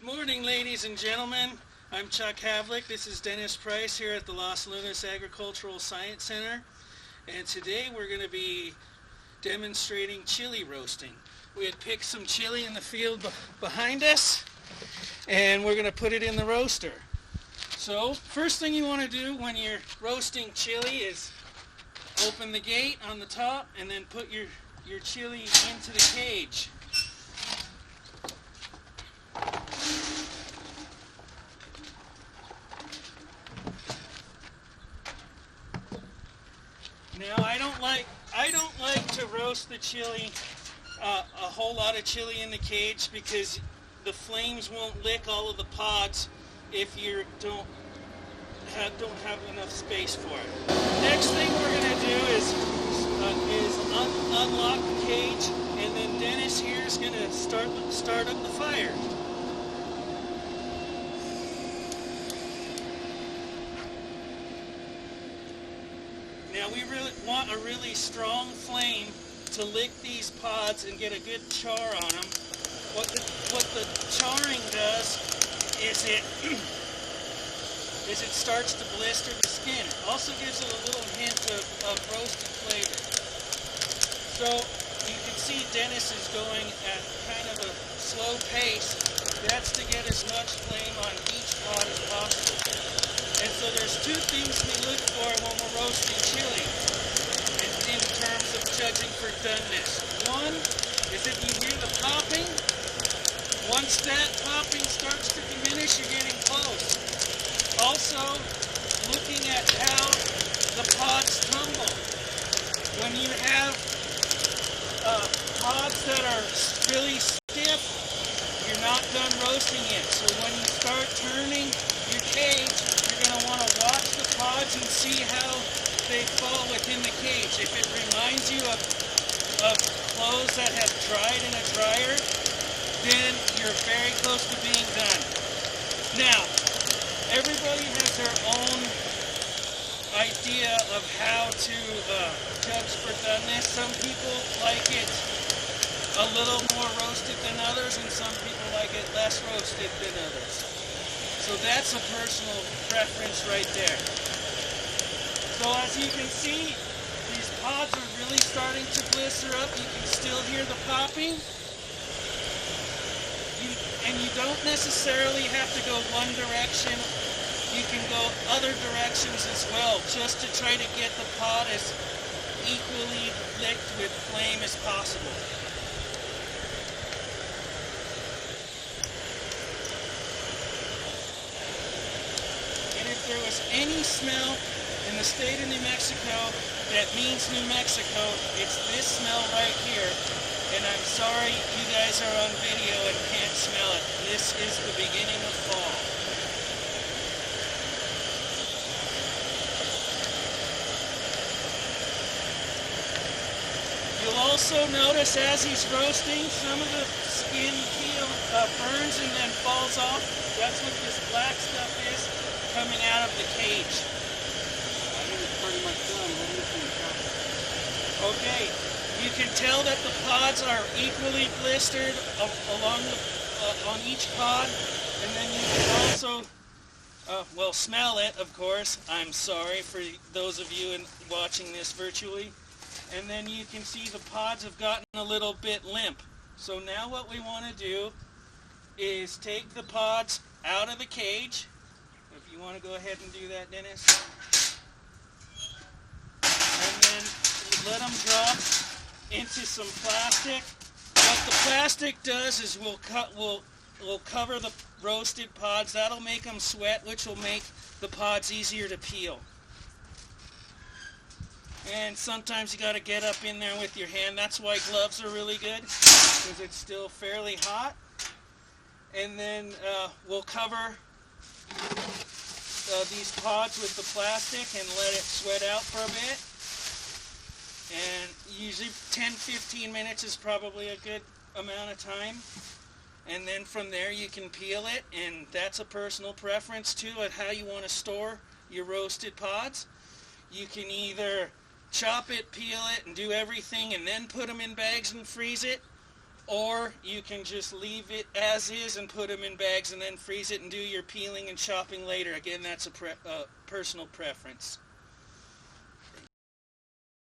Good morning, ladies and gentlemen. I'm Chuck Havlik. This is Dennis Price here at the Los Lunas Agricultural Science Center. And today we're going to be demonstrating chili roasting. We had picked some chili in the field behind us, and we're going to put it in the roaster. So, first thing you want to do when you're roasting chili is open the gate on the top and then put your chili into the cage. Now I don't like to roast the chili, a whole lot of chili in the cage, because the flames won't lick all of the pods if you don't have enough space for it. Next thing we're going to do is unlock the cage, and then Dennis here is going to start up the fire. Now we really want a really strong flame to lick these pods and get a good char on them. What the charring does is it starts to blister the skin. It also gives it a little hint of roasted flavor. So you can see Dennis is going at kind of a slow pace. That's to get as much flame on each pod as possible. And so there's two things we look for when we're roasting chili in terms of judging for doneness. One is if you hear the popping. Once that popping starts to diminish, you're getting close. Also, looking at how the pods tumble. When you have pods that are really stiff, you're not done roasting it. So when you start turning your cage, you're going to want to watch the pods and see how they fall within the cage. If it reminds you of clothes that have dried in a dryer, then you're very close to being done. Now, everybody has their own idea of how to judge for doneness. Some people like it a little more roasted than others, and some people like it less roasted than others. So that's a personal preference right there. So as you can see, these pods are really starting to blister up. You can still hear the popping. And you don't necessarily have to go one direction. You can go other directions as well, just to try to get the pod as equally licked with flame as possible. And if there was any smell in the state of New Mexico that means New Mexico, it's this smell right here. And I'm sorry you guys are on video and can't smell it. This is the beginning of fall. You'll also notice as he's roasting, some of the skin burns and then falls off. That's what this black stuff is coming out of the cage. I think it's pretty much done. What do you think, Chuck? Okay. You can tell that the pods are equally blistered along on each pod, and then you can also, smell it, of course. I'm sorry for those of you watching this virtually. And then you can see the pods have gotten a little bit limp. So now what we want to do is take the pods out of the cage. If you want to go ahead and do that, Dennis. And then let them drop into some plastic. What the plastic does is we'll cover the roasted pods. That'll make them sweat, which will make the pods easier to peel. And sometimes you got to get up in there with your hand. That's why gloves are really good, because it's still fairly hot. And then we'll cover these pods with the plastic and let it sweat out for a bit. And usually 10-15 minutes is probably a good amount of time. And then from there you can peel it, and that's a personal preference too at how you want to store your roasted pods. You can either chop it, peel it, and do everything and then put them in bags and freeze it. Or you can just leave it as is and put them in bags and then freeze it and do your peeling and chopping later. Again, that's a personal preference.